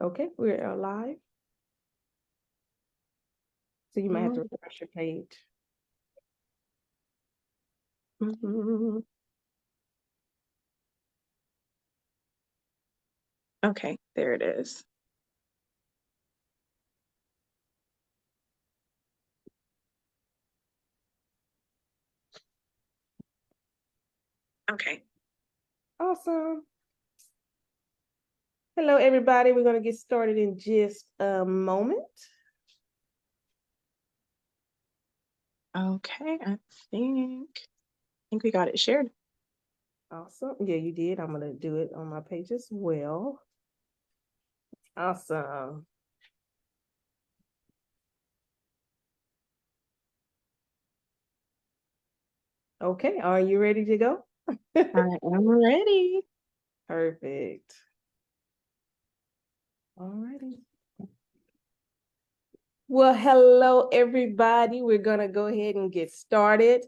Okay, we're live. So you might have to refresh your page. Okay, there it is. Okay. Awesome. Hello, everybody. We're going to get started in just a moment. Okay, I think we got it shared. Awesome. Yeah, you did. I'm going to do it on my page as well. Awesome. Okay, are you ready to go? I am ready. Perfect. All righty. Well, hello, everybody. We're going to go ahead and get started.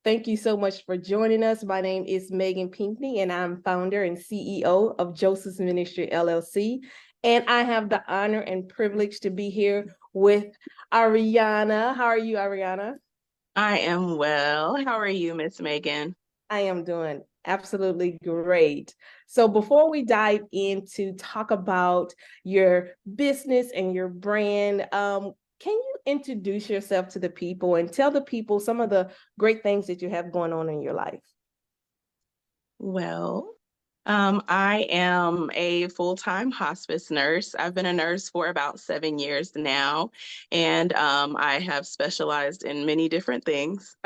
Thank you so much for joining us. My name is Meagan Pinkney, and I'm founder and CEO of Joseph's Ministry, LLC. And I have the honor and privilege to be here with Aryanna. How are you, Aryanna? I am well. How are you, Miss Meagan? I am doing absolutely great. So before we dive in to talk about your business and your brand, can you introduce yourself to the people and tell the people some of the great things that you have going on in your life? Well, I am a full-time hospice nurse. I've been a nurse for about 7 years now, and I have specialized in many different things.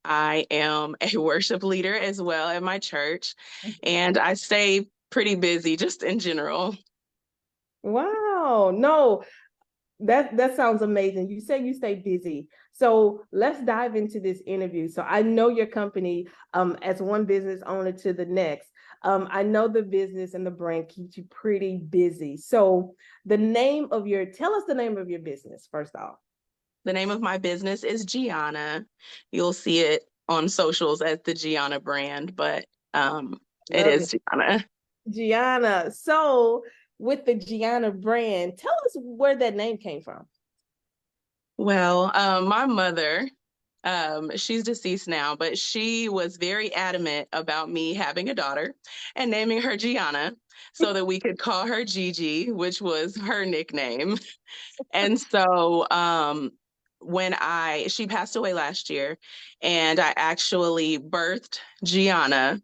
I am a worship leader as well at my church, and I stay pretty busy just in general. Wow. No, that sounds amazing. You say you stay busy. So let's dive into this interview. So I know your company as one business owner to the next. I know the business and the brand keeps you pretty busy. So tell us the name of your business first off. The name of my business is Giana. You'll see it on socials as the Giana brand, but it Love it. is Giana. Gianna. So with the Gianna brand, tell us where that name came from. Well, my mother, she's deceased now, but she was very adamant about me having a daughter and naming her Gianna so that we could call her Gigi, which was her nickname. And so she passed away last year, and I actually birthed Gianna,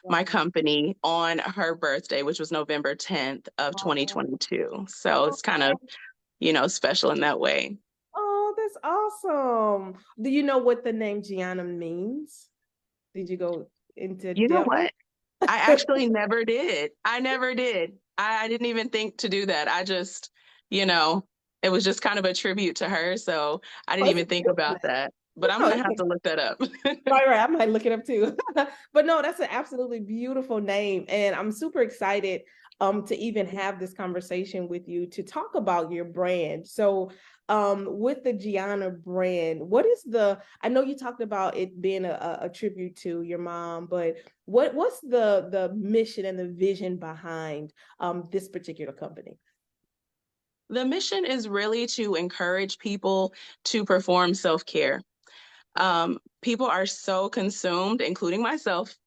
my Wow. company, on her birthday, which was November 10th of 2022. So it's kind of, special in that way. Oh, that's awesome. Do you know what the name Gianna means? Did you go into You know depth? what? I actually never did. I never did. I didn't even think to do that. I just, you know, it was just kind of a tribute to her. So I Oh, didn't it's a even think beautiful about name. that. But I'm No, going to have to look that up. right. I might look it up too. But no, that's an absolutely beautiful name. And I'm super excited to even have this conversation with you to talk about your brand. So with the Gianna brand, I know you talked about it being a tribute to your mom, but what's the mission and the vision behind this particular company? The mission is really to encourage people to perform self-care. People are so consumed, including myself.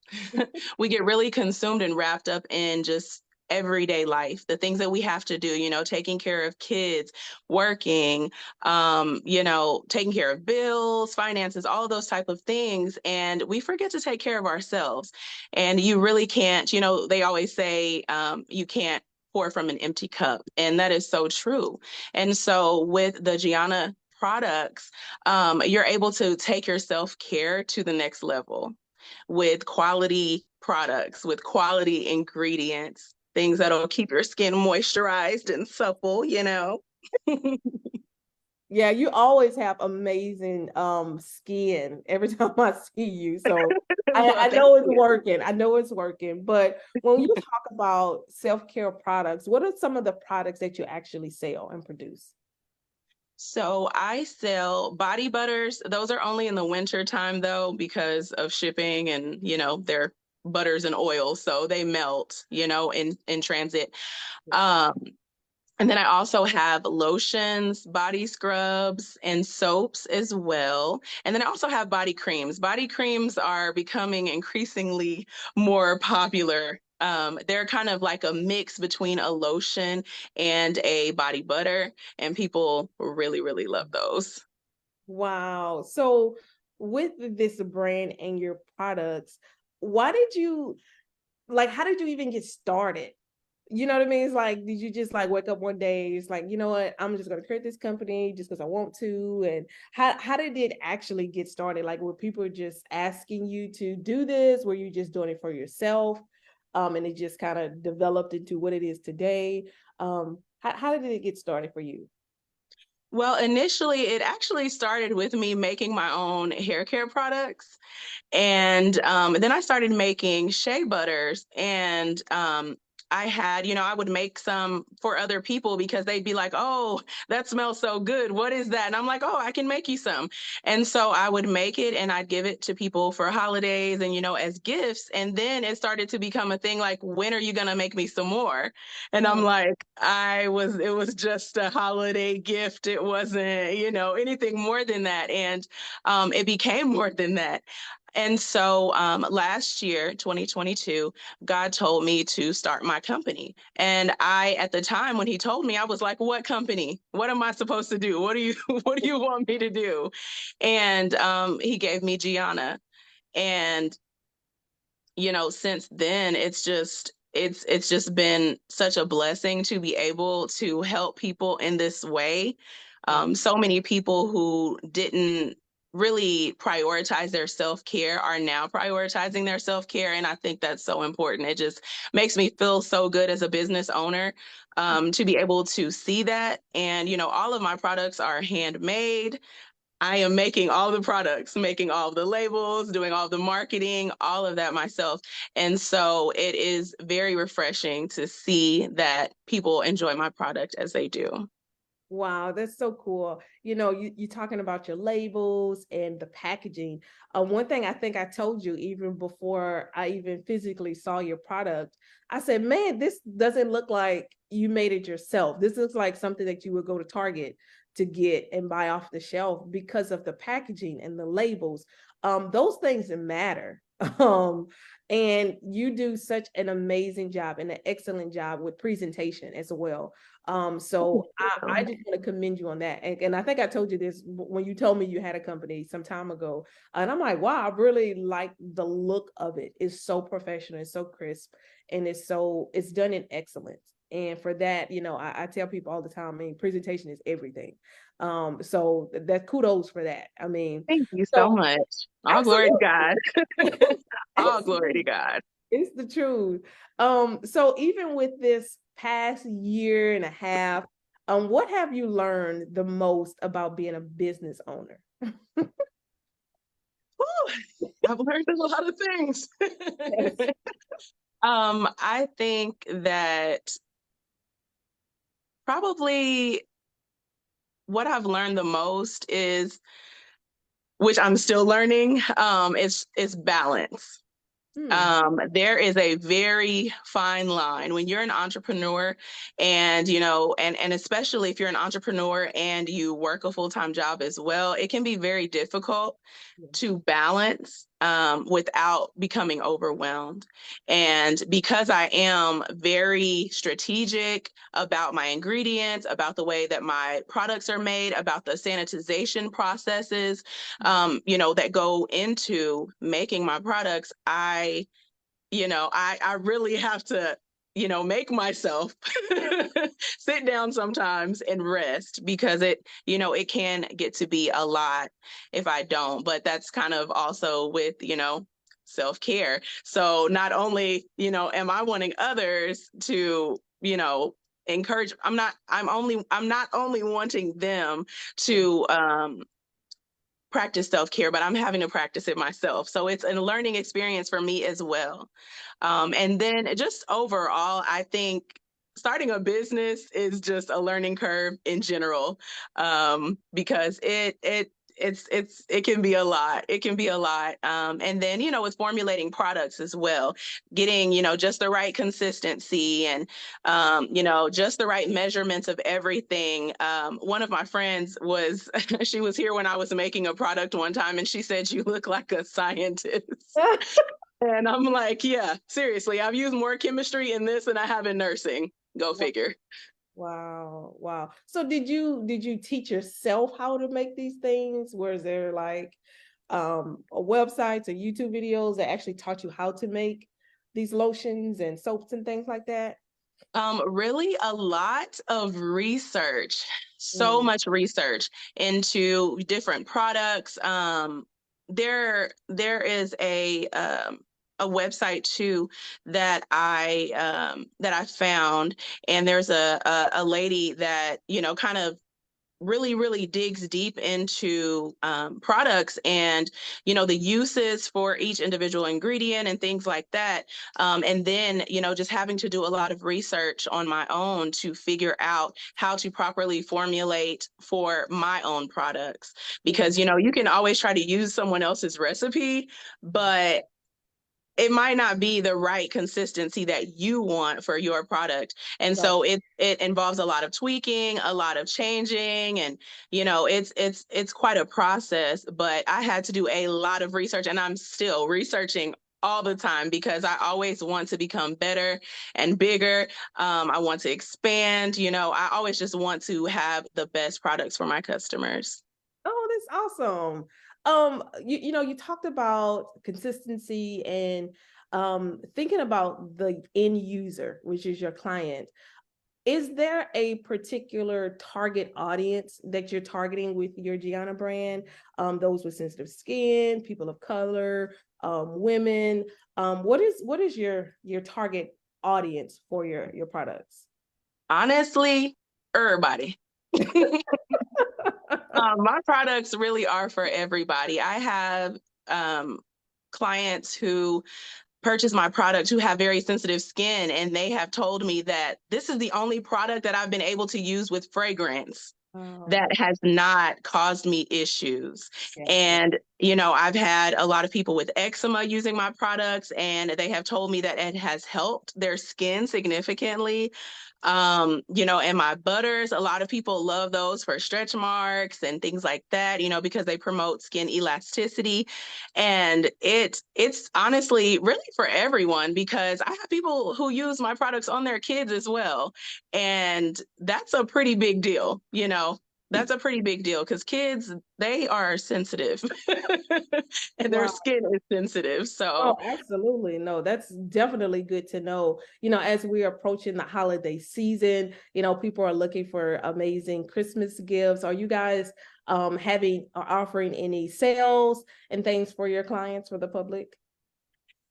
We get really consumed and wrapped up in just everyday life, the things that we have to do, taking care of kids, working, taking care of bills, finances, all of those type of things. And we forget to take care of ourselves. And you really can't, they always say you can't pour from an empty cup. And that is so true. And so with the Gianna products, you're able to take your self-care to the next level with quality products, with quality ingredients, things that'll keep your skin moisturized and supple. Yeah, you always have amazing skin every time I see you. So I Well, thank know it's you. working. I know it's working. But when you talk about self-care products, what are some of the products that you actually sell and produce? So I sell body butters. Those are only in the winter time though, because of shipping and, they're butters and oils. So they melt, in transit. Um, And then I also have lotions, body scrubs, and soaps as well. And then I also have body creams. Body creams are becoming increasingly more popular. They're kind of like a mix between a lotion and a body butter, and people really, really love those. Wow. So with this brand and your products, why did you like how did you even get started? You know what I mean? It's like, did you just like wake up one day, it's like, you know what, I'm just gonna create this company just because I want to? And how did it actually get started? Like, were people just asking you to do this? Were you just doing it for yourself? And it just kind of developed into what it is today. How did it get started for you? Well, initially, it actually started with me making my own hair care products. And then I started making shea butters. And I had, I would make some for other people because they'd be like, oh, that smells so good. What is that? And I'm like, oh, I can make you some. And so I would make it and I'd give it to people for holidays and, as gifts. And then it started to become a thing like, when are you going to make me some more? And I'm Mm. like, it was just a holiday gift. It wasn't, anything more than that. And it became more than that. And so last year, 2022, God told me to start my company. And at the time when he told me, I was like, what company? What am I supposed to do? What do you, what do you want me to do? And he gave me Gianna. And since then it's just been such a blessing to be able to help people in this way. So many people who didn't really prioritize their self-care are now prioritizing their self-care, and I think that's so important. It just makes me feel so good as a business owner, to be able to see that. And all of my products are handmade. I am making all the products, making all the labels, doing all the marketing, all of that myself. And so it is very refreshing to see that people enjoy my product as they do. Wow, that's so cool. You talking about your labels and the packaging. One thing I think I told you even before I even physically saw your product, I said, man, this doesn't look like you made it yourself. This looks like something that you would go to Target to get and buy off the shelf because of the packaging and the labels. Those things matter. Um, and you do such an amazing job and an excellent job with presentation as well. So I just want to commend you on that. And I think I told you this when you told me you had a company some time ago. And I'm like, wow, I really like the look of it. It's so professional, it's so crisp, and it's done in excellence. And for that, I tell people all the time, I mean, presentation is everything. So that kudos for that. I mean, Thank you so so much. All glory to absolutely. God. All glory to Absolutely. God. It's the truth. So even with this past year and a half, what have you learned the most about being a business owner? Whew, I've learned a lot of things. Yes. I think that probably what I've learned the most is, which I'm still learning, is balance. Hmm. There is a very fine line when you're an entrepreneur, and and especially if you're an entrepreneur and you work a full-time job as well, it can be very difficult Yeah. to balance without becoming overwhelmed. And because I am very strategic about my ingredients, about the way that my products are made, about the sanitization processes, that go into making my products, I really have to, make myself sit down sometimes and rest, because it can get to be a lot if I don't. But that's kind of also with, self-care. So not only, am I wanting others to, encourage, I'm not only wanting them Yeah. to practice self-care, but I'm having to practice it myself. So it's a learning experience for me as well. And then just overall, I think starting a business is just a learning curve in general, because it can be a lot. It can be a lot. And then, with formulating products as well, getting, just the right consistency and, just the right measurements of everything. One of my friends was, she was here when I was making a product one time, and she said, "You look like a scientist." And I'm like, yeah, seriously, I've used more chemistry in this than I have in nursing. Go figure. Wow, wow. So did you teach yourself how to make these things? Was there like a websites or YouTube videos that actually taught you how to make these lotions and soaps and things like that? Really a lot of research, so Mm. much research into different products. There is a website too that I found, and there's a lady that kind of really digs deep into products and the uses for each individual ingredient and things like that, and then just having to do a lot of research on my own to figure out how to properly formulate for my own products, Yeah. because you can always try to use someone else's recipe, but it might not be the right consistency that you want for your product. And Right. so it involves a lot of tweaking, a lot of changing, and it's quite a process, but I had to do a lot of research, and I'm still researching all the time because I always want to become better and bigger. I want to expand, I always just want to have the best products for my customers. Oh, that's awesome. You talked about consistency and thinking about the end user, which is your client. Is there a particular target audience that you're targeting with your Gianna brand? Those with sensitive skin, people of color, women. What is your target audience for your products? Honestly, everybody. My products really are for everybody. I have clients who purchase my product who have very sensitive skin, and they have told me that this is the only product that I've been able to use with fragrance Oh, that has not caused me issues. yeah. And, I've had a lot of people with eczema using my products, and they have told me that it has helped their skin significantly. And my butters, a lot of people love those for stretch marks and things like that, because they promote skin elasticity. And it's honestly really for everyone, because I have people who use my products on their kids as well. And that's a pretty big deal. That's a pretty big deal because kids, they are sensitive and their Wow. skin is sensitive. Oh, So absolutely. No, that's definitely good to know. As we're approaching the holiday season, people are looking for amazing Christmas gifts. Are you guys having or offering any sales and things for your clients, for the public?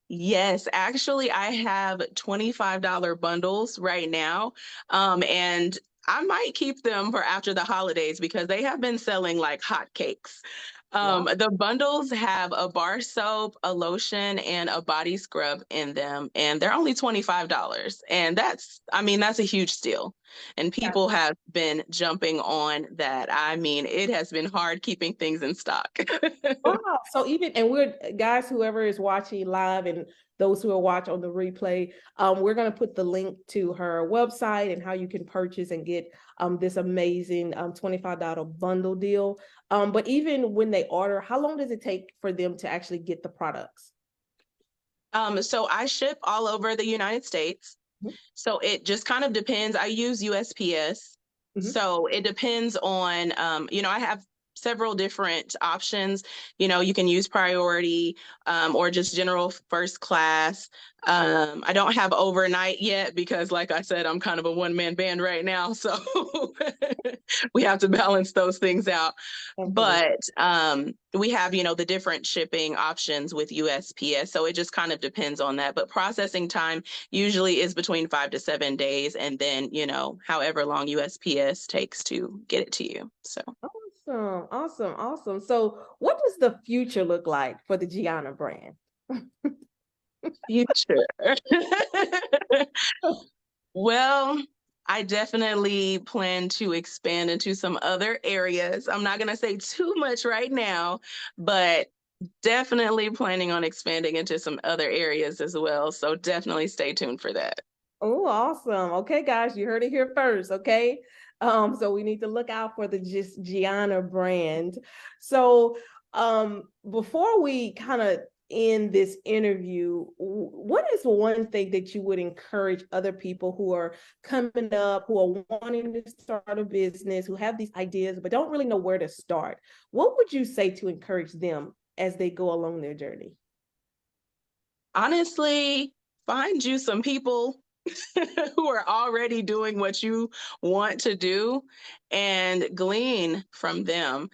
yes, actually, I have $25 bundles right now. And I might keep them for after the holidays because they have been selling like hotcakes. Wow. The bundles have a bar soap, a lotion, and a body scrub in them, and they're only $25. And that's a huge steal. And people have been jumping on that. I mean, it has been hard keeping things in stock. Wow. So even and we're guys, whoever is watching live and those who will watch on the replay, we're gonna put the link to her website and how you can purchase and get this amazing $25 bundle deal. But even when they order, how long does it take for them to actually get the products? So I ship all over the United States. Mhm. So it just kind of depends. I use USPS. Mhm. So it depends on, I have several different options. You can use priority, or just general first class. I don't have overnight yet because, like I said, I'm kind of a one-man band right now. So we have to balance those things out. Absolutely. But we have, the different shipping options with USPS. So it just kind of depends on that. But processing time usually is between 5 to 7 days. And then, however long USPS takes to get it to you. So Awesome, awesome, awesome. So, what does the future look like for the Gianna brand? future. Well, I definitely plan to expand into some other areas. I'm not going to say too much right now, but definitely planning on expanding into some other areas as well. So definitely stay tuned for that. Oh, awesome. Okay, guys, you heard it here first. Okay. So we need to look out for the just Gianna brand. So before we kind of end this interview, what is one thing that you would encourage other people who are coming up, who are wanting to start a business, who have these ideas but don't really know where to start? What would you say to encourage them as they go along their journey? Honestly, find you some people who are already doing what you want to do and glean from them.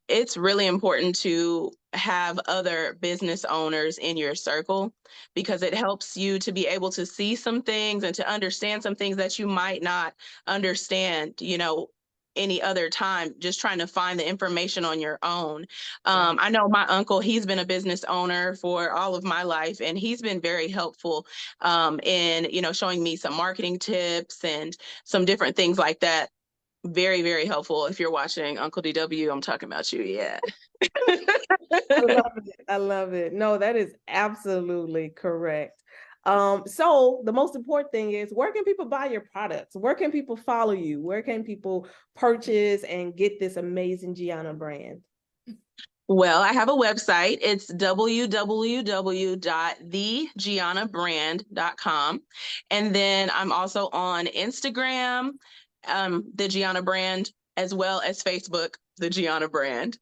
It's really important to have other business owners in your circle because it helps you to be able to see some things and to understand some things that you might not understand, any other time, just trying to find the information on your own. Right. I know my uncle, he's been a business owner for all of my life, and he's been very helpful in showing me some marketing tips and some different things like that. Very, very helpful. If you're watching Uncle DW, I'm talking about you. Yeah. I love it. I love it. No, that is absolutely correct. So the most important thing is, where can people buy your products? Where can people follow you? Where can people purchase and get this amazing Gianna brand? Well, I have a website. It's www.thegiannabrand.com. And then I'm also on Instagram, the Gianna Brand, as well as Facebook, the Gianna Brand.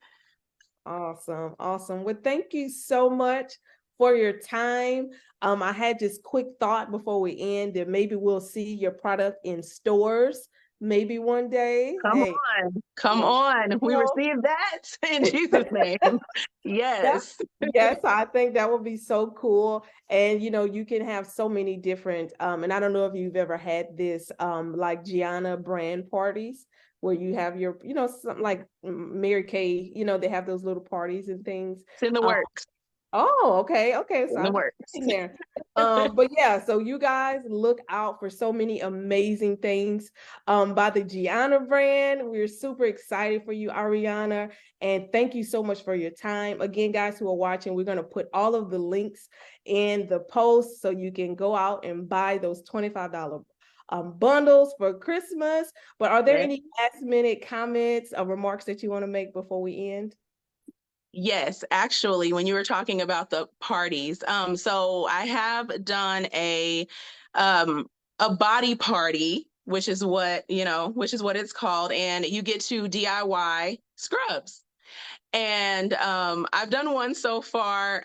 Awesome. Awesome. Well, thank you so much for your time. I had this quick thought before we end that maybe we'll see your product in stores maybe one day. Come Hey, on. Come yeah. on. We Well, receive that in Jesus' name. yeah. Yes. Yes, I think that would be so cool. And you can have so many different and I don't know if you've ever had this like Gianna brand parties where you have your, something like Mary Kay, they have those little parties and things. It's in the Um, works. Oh, okay, okay. So In the I'll be works. in there. But yeah, so you guys look out for so many amazing things by the Gianna brand. We're super excited for you, Aryanna, and thank you so much for your time. Again, guys who are watching, we're gonna put all of the links in the post so you can go out and buy those $25 bundles for Christmas. But are there Yes. any last minute comments or remarks that you want to make before we end? Yes, actually, when you were talking about the parties, so I have done a body party, which is what it's called, and you get to DIY scrubs. And I've done one so far.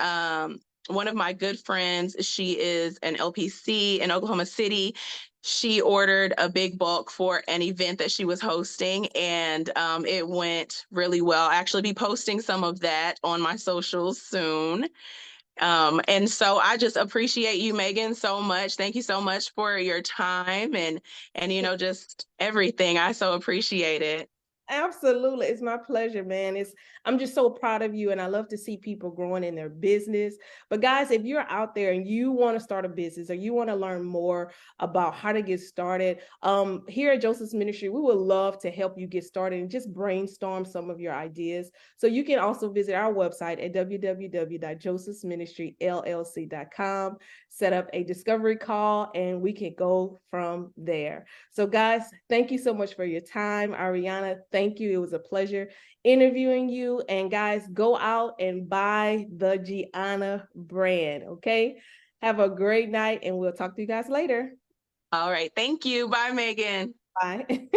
One of my good friends, she is an LPC in Oklahoma City. She ordered a big bulk for an event that she was hosting, and it went really well. I'll actually be posting some of that on my socials soon. And so I just appreciate you, Meagan, so much. Thank you so much for your time and just everything. I so appreciate it. Absolutely. It's my pleasure, man. I'm just so proud of you and I love to see people growing in their business. But guys, if you're out there and you want to start a business or you want to learn more about how to get started, here at Joseph's Ministry, we would love to help you get started and just brainstorm some of your ideas. So you can also visit our website at www.josephsministryllc.com, set up a discovery call, and we can go from there. So guys, thank you so much for your time. Aryanna, thank you. It was a pleasure interviewing you. And guys, go out and buy the Gianna brand, okay? Have a great night and we'll talk to you guys later. All right. Thank you. Bye, Meagan. Bye.